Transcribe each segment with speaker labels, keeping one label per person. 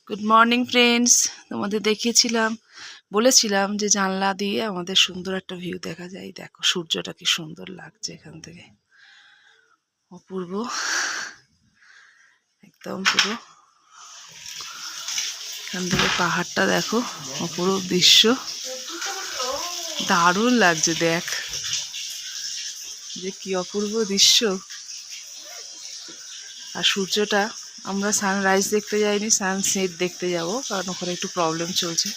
Speaker 1: Good morning friends, তোমাদের দেখিয়েছিলাম, বলেছিলাম যে জানলা দিয়ে আমাদের সুন্দর একটা ভিউ দেখা যায়। দেখো সূর্যটা কি সুন্দর লাগছে এখান থেকে, অপূর্ব একদম পুরো। এখান থেকে পাহাড়টা দেখো, অপূর্ব দৃশ্য, দারুণ লাগছে। দেখ যে কি অপূর্ব দৃশ্য। আর সূর্যটা, আমরা সানরাইজ দেখতে যাইনি, সানসেট দেখতে যাব, কারণ ওখানে একটু প্রবলেম চলছে।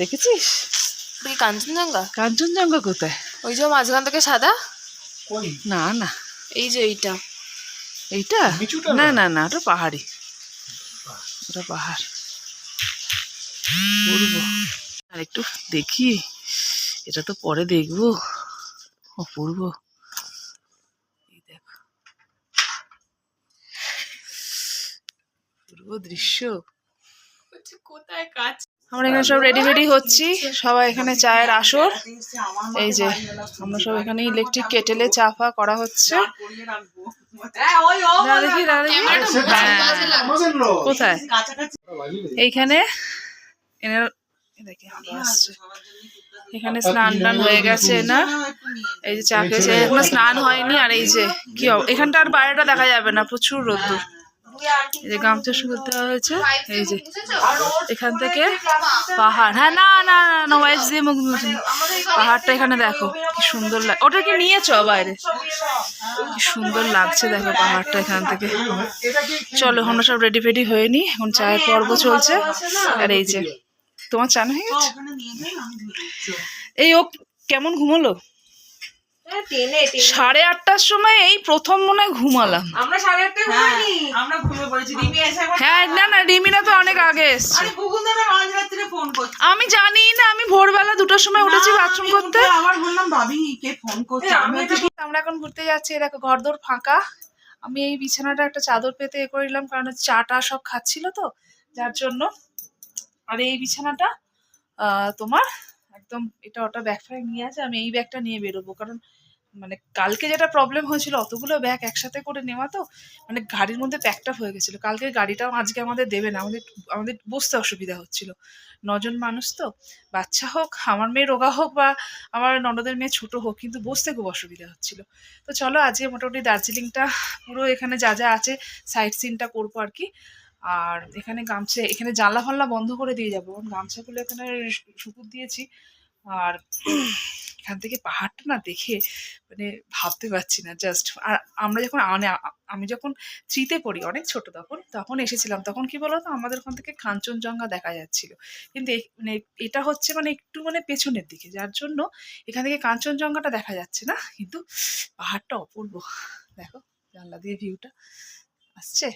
Speaker 1: দেখেছিস
Speaker 2: কাঞ্চনজঙ্ঘা?
Speaker 1: কাঞ্চনজঙ্ঘা কোথায়?
Speaker 2: ওই যে মাঝখান থেকে সাদা।
Speaker 1: না না,
Speaker 2: এই যে এইটা,
Speaker 1: এইটা না না না, ওটা পাহাড়ি, ওটা পাহাড় বলবো। আর একটু দেখি, এটা তো পরে দেখবো। অপূর্ব, এই দেখো অপূর্ব দৃশ্য।
Speaker 2: কোথায় কাজ?
Speaker 1: আমরা এখানে সব রেডি ফেডি হচ্ছি, সবাই এখানে চায়ের আসর। এই যে আমরা সব এখানে ইলেকট্রিক কেটেলে চা ফা করা হচ্ছে। দেখি কোথায়? এইখানে এখানে স্নান টান হয়ে গেছে না? এই যে চা খেয়েছে, এখনো স্নান হয়নি। আর এই যে কি এখানটা আর বাইরেটা দেখা যাবে না, প্রচুর রোদ্দুর। এই যে গামছা শুকোতে দেওয়া হয়েছে। এই যে এখান থেকে পাহাড়, হ্যাঁ না না না, ওয়াইফ দিয়ে মুখ মুছে। পাহাড়টা এখানে দেখো কি সুন্দর লাগে। ওটা কি নিয়েছ বাইরে? কি সুন্দর লাগছে দেখো পাহাড়টা এখান থেকে। চলো আমরা সব রেডি ফেডি হয়ে নি, এখন চায়ের পর্ব চলছে। আর এই যে তোমার চান হয়ে গেছে। এই ও কেমন ঘুমালো? 8:30টার সময় এই প্রথম মনে হয় ঘুমালাম।
Speaker 2: আমরা 8:30টায় ঘুমাইনি, আমরা ঘুমিয়ে পড়েছি। রিমি এসে
Speaker 1: হ্যাঁ না না, রিমিরা তো অনেক আগে এসছে।
Speaker 2: আরে গুগল দাদা মাঝ রাত্রে ফোন করছে।
Speaker 1: আমি জানি না, আমি ভোরবেলা 2টার সময় উঠেছি বাথরুম করতে।
Speaker 2: আবার বললাম ভাবি কে ফোন করছে।
Speaker 1: আমরা এখন ঘুরতে যাচ্ছি, দেখো ঘরদোর ফাঁকা। আমি এই বিছানাটা একটা চাদর পেতে এ করিলাম, কারণ চাটা সব খাচ্ছিল তো, যার জন্য। আর এই বিছানাটা তোমার একদম এটা ওটা ব্যাগ ফ্যাগ নিয়ে আছে। আমি এই ব্যাগটা নিয়ে বেরোবো, কারণ মানে কালকে যেটা প্রবলেম হয়েছিল, অতগুলো ব্যাগ একসাথে করে নেওয়া তো, মানে গাড়ির মধ্যে প্যাকড আপ হয়ে গেছিলো। কালকে গাড়িটাও আজকে আমাদের দেবে না, আমাদের বসতে অসুবিধা হচ্ছিল। 9 জন মানুষ তো, বাচ্চা হোক, আমার মেয়ে রোগা হোক, বা আমার ননদের মেয়ে ছোট হোক, কিন্তু বসতে খুব অসুবিধা হচ্ছিল। তো চলো আজকে মোটামুটি দার্জিলিংটা পুরো এখানে যা যা আছে সাইট সিনটা করবো আর কি। আর এখানে গামছা, এখানে জানলা ফাল্লা বন্ধ করে দিয়ে যাবো, গামছাগুলো এখানে শুকুর দিয়েছি। আর এখান থেকে পাহাড়টা না দেখে মানে ভাবতে পারছি না, জাস্ট। আর আমরা যখন আমি যখন 3তে পড়ি, অনেক ছোট তখন এসেছিলাম, তখন কি বলতো, আমাদের ওখান থেকে কাঞ্চনজঙ্ঘা দেখা যাচ্ছিল। কিন্তু মানে এটা হচ্ছে মানে একটু মানে পেছনের দিকে, যার জন্য এখান থেকে কাঞ্চনজঙ্ঘাটা দেখা যাচ্ছে না, কিন্তু পাহাড়টা অপূর্ব। দেখো জানলা দিয়ে ভিউটা আসছে,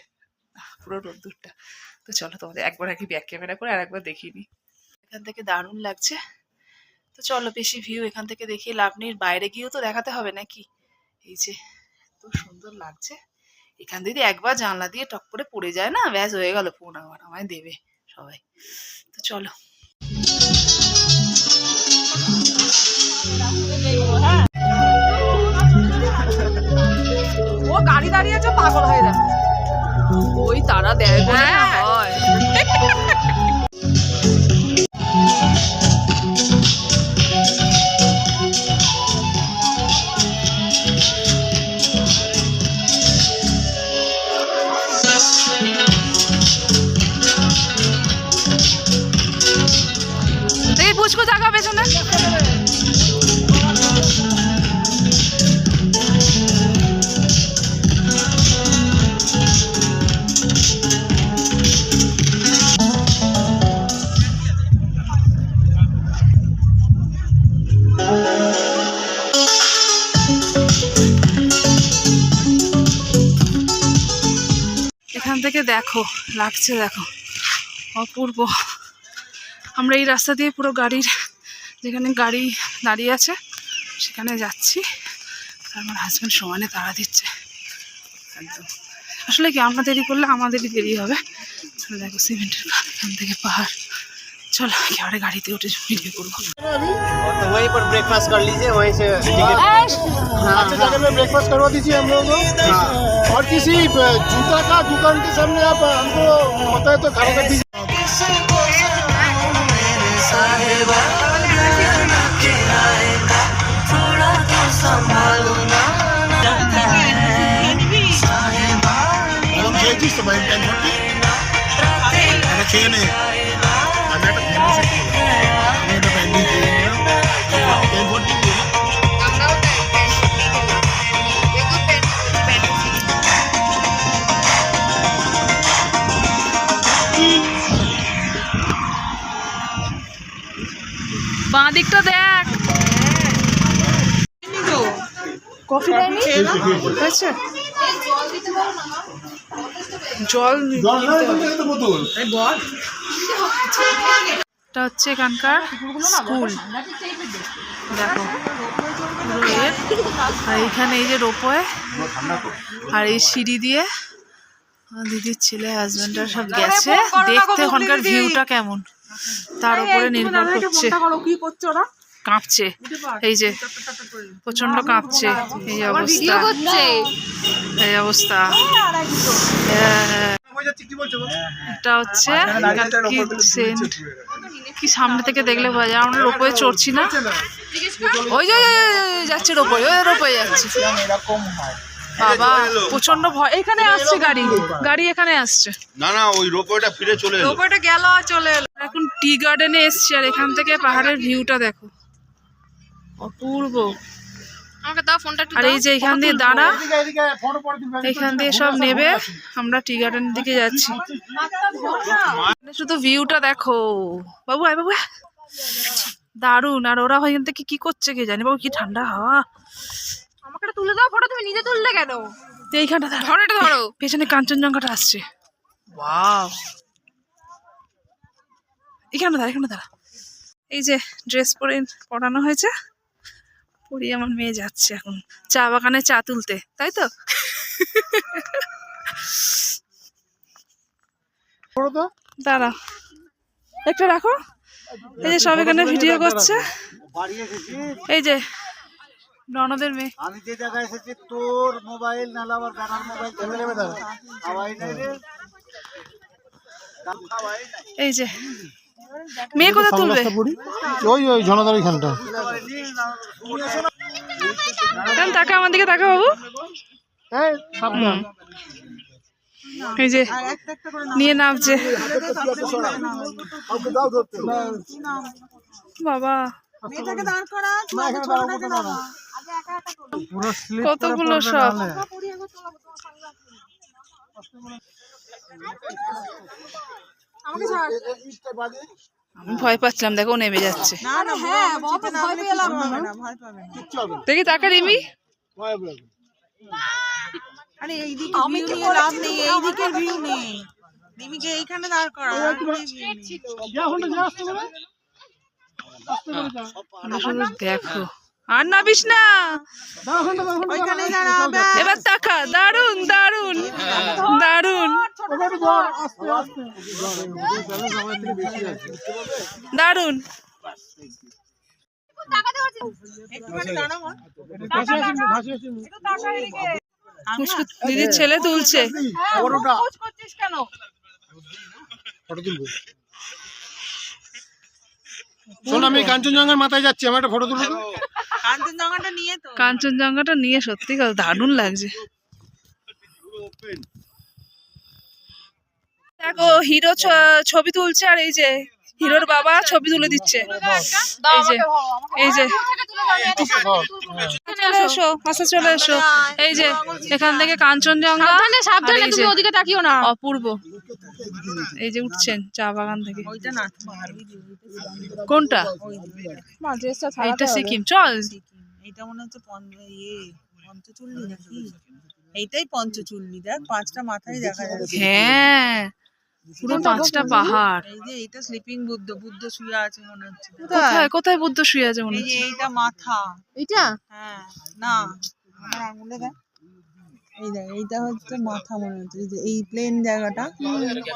Speaker 1: পুরো রোদ্দুরটা। তো চলো তোমাদের একবার আর কি ব্যাক ক্যামেরা করে আর একবার দেখিয়ে নিই। এখান থেকে দারুণ লাগছে। তো চলো, বেশি ভিউ এখান থেকে দেখিয়ে লাভ নেই, বাইরে গিয়েও তো দেখাতে হবে নাকি। এই যে এত সুন্দর লাগছে। এখান থেকে একবার জানলা দিয়ে টক করে পড়ে যায় না, ব্যাস হয়ে গেল, ফোন আবার আমায় দেবে সবাই। তো চলো। ও গাড়ি দাঁড়িয়ে আছে, পাগল হয়ে যাবে। ওই তারা দেয় বলে না হয়। পুচকু জায়গা পেছনে। এখান থেকে দেখো লাগছে, দেখো অপূর্ব। আমরা এই রাস্তা দিয়ে পুরো গাড়ির, যেখানে গাড়ি দাঁড়িয়ে আছে সেখানে যাচ্ছি। আমার হাজব্যান্ড সমানে তাড়া দিচ্ছে একদম। আসলে কি, আমরা দেরি করলে আমাদেরই দেরি হবে। দেখো সিমেন্টের এখান থেকে পাহাড়। चलो क्या गाड़ी उठे वीडियो करूँ
Speaker 3: तो वहीं पर ब्रेकफास्ट कर लीजिए, वहीं से अच्छे जगह में ब्रेकफास्ट करवा दीजिए हम लोगों को। और किसी जूता का दुकान के सामने आप हमको होता है तो खड़ा कर दीजिए। এখন খেয়েছিস তো বাইক টাইম করতে একটা খেয়ে নে আমি একটা ফেমাস আমি একটা প্যান্ডি খেয়ে নিলাম টাইম করতে
Speaker 1: বাঁ দিকটা দেখ। কফি দেয়নি হয়েছে জল
Speaker 3: বোতল
Speaker 1: এটা হচ্ছে এখানকার স্কুল দেখো পুরো এর। আর এখানে এই যে রোপওয়ে আর এই সিঁড়ি দিয়ে আমার দিদির ছেলে হাজবেন্ডরা সব গেছে দেখতে ওখানকার ভিউটা কেমন তার উপরে নির্ভর করছে। কাঁপছে এই যে প্রচন্ড কাঁপছে এই অবস্থা এই অবস্থা। এটা হচ্ছে কি সামনে থেকে দেখলে বোঝা যায় আমরা রোপওয়ে চড়ছি না ওই যে যাচ্ছে রোপওয়ে ওই রোপওয়ে যাচ্ছে বাবা প্রচন্ড ভয়। এখানে আসছে গাড়ি গাড়ি এখানে আসছে
Speaker 4: না না ওই রোপওয়েটা ফিরে চলে এলো
Speaker 2: রোপওয়েটা গেল চলে এলো।
Speaker 1: এখন টি গার্ডেনে এসছি আর এখান থেকে পাহাড়ের ভিউটা দেখো অপূর্ব।
Speaker 2: আমাকে দাও ফোনটা একটু
Speaker 1: আর এই যে এখান দিয়ে দাঁড়া এখান দিয়ে সব নেবে আমরা টি গার্ডেনের দিকে যাচ্ছি। শুধু ভিউটা দেখো বাবু আয় বাবু দারুন। আর ওরা এখান থেকে কি করছে কে জানি বাবু কি ঠান্ডা হাওয়া।
Speaker 2: আমাকে তুলে দাও ফটো তুমি নিজে তুললে কেন?
Speaker 1: এইখানটা ধরো এটা ধরো পেছনে কাঞ্চনজঙ্ঘাটা আসছে ওয়াও এখানে দাঁড়া এখানে দাঁড়া। এই যে ড্রেস পরানো হয়েছে পরিয়ে আমার মেয়ে যাচ্ছে এখন চা বাগানে চা তুলতে তাই তো। দাঁড়া একটা রাখো এই যে সব এখানে ভিডিও করছে এই যে ননদের মেয়ে।
Speaker 3: আমি যে জায়গায় এসেছি তোর মোবাইল নাহলে আমার গানার মোবাইল চলে নেবে দাদা হাওয়াই নাই রে
Speaker 1: এই যে মেয়ে কোথায় তুলবে
Speaker 3: ওই ওই ঝর্ণাদার এখানটা
Speaker 1: তাকা আমার দিকে তাকা বাবু
Speaker 3: এই সাবধান
Speaker 1: এই যে নিয়ে নামছে বাবা কতগুলো সব আমি ভয় পাচ্ছিলাম দেখো নেমে যাচ্ছে দেখি তাকা রিমি
Speaker 2: আরে এইদিকে ভিউ নিয়ে লাভ নেই এইদিকের ভিউ নেই রিমিকে এইখানে দাঁড় করা
Speaker 1: শুধু দেখো আর নাবিস না
Speaker 2: ওইখানে দাঁড়াবে
Speaker 1: এবার তাকা দারুন দারুন দারুন দারুন দিদির ছেলে তুলছে
Speaker 3: ফটো তুলবো শোন আমি কাঞ্চনজঙ্ঘার মাথায় যাচ্ছি আমার একটা ফটো তুলবো
Speaker 2: কাঞ্চনজঙ্ঘাটা নিয়ে তো
Speaker 1: কাঞ্চনজঙ্ঘাটা নিয়ে সত্যি কথা দারুণ লাগছে দেখো হিরো ছবি তুলছে আর এই যে হিরোর বাবা ছবি তুলে দিচ্ছে এই যে এই যে চলে এসো আচ্ছা চলে এসো এই যে এখান থেকে কাঞ্চনজঙ্ঘা
Speaker 2: সাবধানে তুমি ওদিকে তাকিও না
Speaker 1: অপূর্ব এই যে উঠছেন চা বাগান থেকে
Speaker 2: ওইটা না
Speaker 1: কোনটা এইটা সিকিম চল
Speaker 2: এইটা মনে হচ্ছে পঞ্চচুল্লি নাকি এইটাই পঞ্চচুল্লি দেখ পাঁচটা মাথায় দেখা যাচ্ছে
Speaker 1: হ্যাঁ পুরো পাঁচটা পাহাড়
Speaker 2: এই যে এইটা স্লিপিং বুদ্ধ বুদ্ধ শুয়ে আছে মনে হচ্ছে
Speaker 1: কোথায় কোথায় বুদ্ধ শুয়ে আছে মনে
Speaker 2: এই যে
Speaker 1: হচ্ছে
Speaker 2: এইটা মাথা
Speaker 1: এইটা
Speaker 2: হ্যাঁ না আমার আঙুলে দেখ এই দেখ এইটা হচ্ছে মাথা মনে হচ্ছে এই যে এই প্লেন জায়গাটা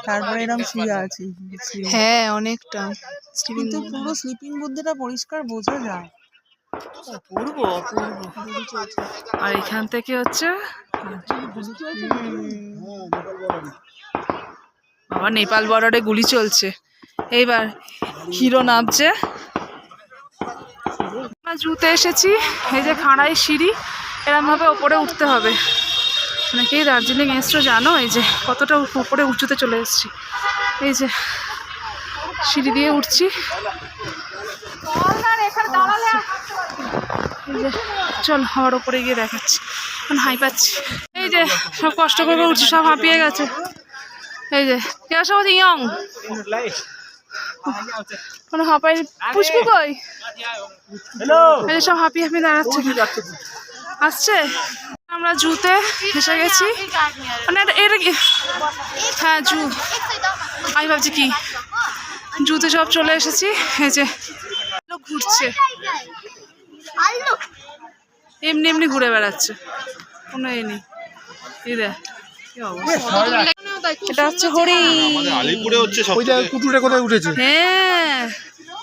Speaker 2: তারপরে এরকম শুয়ে আছে
Speaker 1: হ্যাঁ অনেকটা
Speaker 2: কিন্তু পুরো স্লিপিং বুদ্ধটা পরিষ্কার বোঝা যায়
Speaker 1: অপূর্ব অপূর্ব আর এখান থেকে হচ্ছে বাবা নেপাল বর্ডারে গুলি চলছে এইবার হিরো নামছে। আমরা জুতে এসেছি, এই যে খাড়াই সিঁড়ি, এরমভাবে ওপরে উঠতে হবে। অনেকেই দার্জিলিং এসছো জানো, এই যে কতটা উপরে উঁচুতে চলে এসেছি। এই যে সিঁড়ি দিয়ে উঠছি। এই যে চল হওয়ার ওপরে গিয়ে দেখাচ্ছি, এখন হাই পাচ্ছি। এই যে সব কষ্ট করে উঠছি, সব হাঁপিয়ে গেছে। এই যে সব ইয়ং কোনো হাঁপাই পুষ্পু কই, এই যে সব হাঁপিয়ে হাঁপিয়ে দাঁড়াচ্ছে, আসছে। আমরা জুতে এসে গেছি, মানে এটা কি, হ্যাঁ জু, আমি ভাবছি কি জুতে সব চলে এসেছি। এই যে ঘুরছে, এমনি এমনি ঘুরে বেড়াচ্ছে, কোনো এ নেই। এই দেখ কি অবস্থা। এটা হচ্ছে হরিণ।
Speaker 4: আমাদের আলিপুরে হচ্ছে সব
Speaker 3: ওই জায়গায় কুটুরে কোথায় উঠেছে
Speaker 1: হ্যাঁ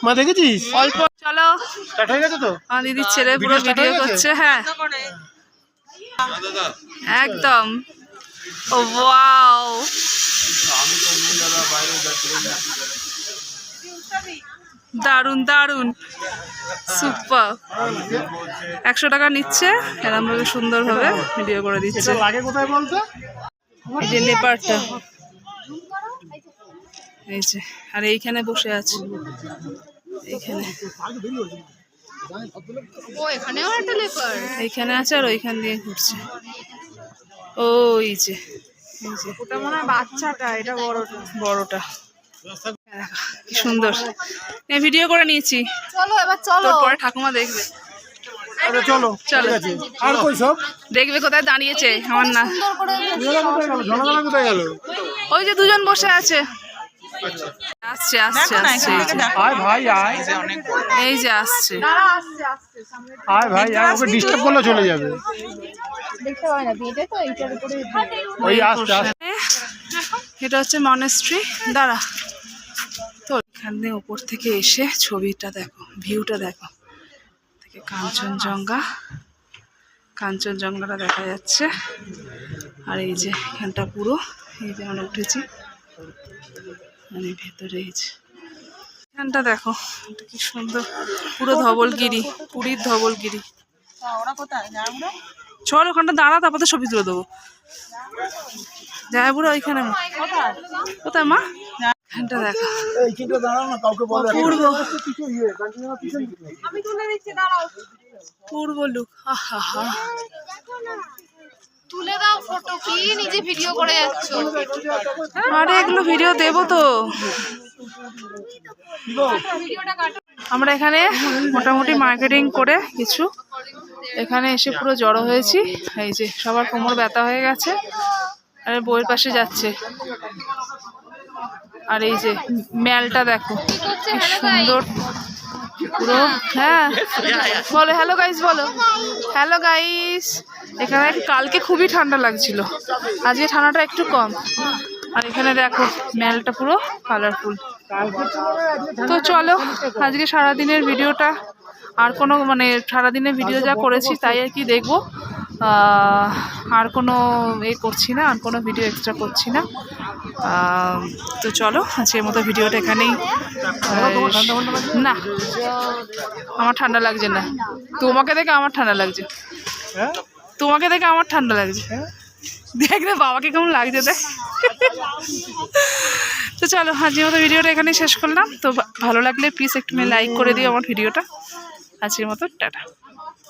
Speaker 3: মা, দেখেছিস?
Speaker 1: অল্প। চলো,
Speaker 3: স্টার্ট হয়ে গেছে তো?
Speaker 1: আমার দিদির ছেলে পুরো
Speaker 3: Video start
Speaker 1: ভিডিও
Speaker 3: হয়ে গেছে?
Speaker 1: করছে। হ্যাঁ
Speaker 4: দাদা।
Speaker 1: একদম। ও ওয়াও, দারুন দারুন, সুপার। 100 টাকা নিচ্ছে, এরকম ভাবে সুন্দর ভাবে ভিডিও করে দিচ্ছে।
Speaker 3: এটা লাগে কোথায় বলতো?
Speaker 1: এই যে লেপারটা, এই যে, আর এইখানে বসে আছে, এইখানে এইখানে আছে, আর ওইখান দিয়ে ঘুরছে। ওই যে
Speaker 2: ওটা মনে হয় বাচ্চাটা, এটা বড়টা।
Speaker 1: বড়টা কি সুন্দর ভিডিও করে নিয়েছি।
Speaker 2: চলো এবার চলো,
Speaker 1: তোর পরে ঠাকুমা দেখবে।
Speaker 3: আরে চলো
Speaker 1: চলো,
Speaker 3: ঠিক আছে। আর কই সব?
Speaker 1: দেখবে কোথায় দাঁড়িয়েছে আমার না।
Speaker 3: জনগণনা কোথায় গেল?
Speaker 1: ওই যে দুজন বসে আছে, আসছে আসছে আসছে, এই যে।
Speaker 3: আয় ভাই আয়,
Speaker 1: এই যে আসছে।
Speaker 3: আয় ভাই আয়, ওকে ডিস্টার্ব করলে চলে যাবে। ওই আসতে আসতে
Speaker 1: এটা হচ্ছে মনেস্ট্রি। দাঁড়া, তো এখানে উপর থেকে এসে ছবিটা দেখো, ভিউটা দেখো, থেকে কাঞ্চনজঙ্ঘা, কাঞ্চনজঙ্ঘাটা দেখা যাচ্ছে। আর এই যে এখানটা পুরো, এই যে আমরা উঠেছি, মানে ভেতরে এই যে এখানটা দেখো, এটা কি সুন্দর, পুরো ধবলগিরি, পুরীর ধবলগিরি।
Speaker 2: ওরা কোথায় যাবো?
Speaker 1: চল ওখানটা দাঁড়া, তারপর তো ছবি তুলে দেবো। যাই বুড়ো ওইখানে, কোথায় মা, এখানটা দেখো,
Speaker 3: এইখানটা দাঁড়াও না, কাউকে বলো।
Speaker 1: পূর্ব,
Speaker 2: আমি তুলে দিচ্ছি, দাঁড়াও।
Speaker 1: পূর্ব লুক। আহা,
Speaker 5: তুলে দাও ফটো, কি নিজে ভিডিও করে যাচ্ছ?
Speaker 1: আরে এগুলো ভিডিও দেবো তো। আমরা এখানে মোটামুটি মার্কেটিং করে কিছু এখানে এসে পুরো জড়ো হয়েছি। এই যে সবার কোমর ব্যথা হয়ে গেছে, আর বইয়ের পাশে যাচ্ছে। আর এই যে মেলটা দেখো কি সুন্দর পুরো। হ্যাঁ বলো হ্যালো গাইস, বলো হ্যালো গাইস। এখানে কালকে খুবই ঠান্ডা লাগছিল, আজকে ঠান্ডাটা একটু কম। আর এখানে দেখো মেলটা পুরো কালারফুল। তো চলো আজকে সারাদিনের ভিডিওটা, আর কোনো মানে সারাদিনের ভিডিও যা করেছি তাই আর কি দেখবো। আর কোনো করছি না, আর কোনো ভিডিও এক্সট্রা করছি না। তো চলো আজকের মতো ভিডিওটা এখানেই। না আমার ঠান্ডা লাগছে না, তোমাকে দেখে আমার ঠান্ডা লাগছে, তোমাকে দেখে আমার ঠান্ডা লাগছে। দেখ না বাবাকে কেমন লাগছে দেখ। তো চলো আজকের মতো ভিডিওটা এখানেই শেষ করলাম। তো ভালো লাগলে প্লিজ একটু লাইক করে দিও আমার ভিডিওটা। আজকের মতো টাটা।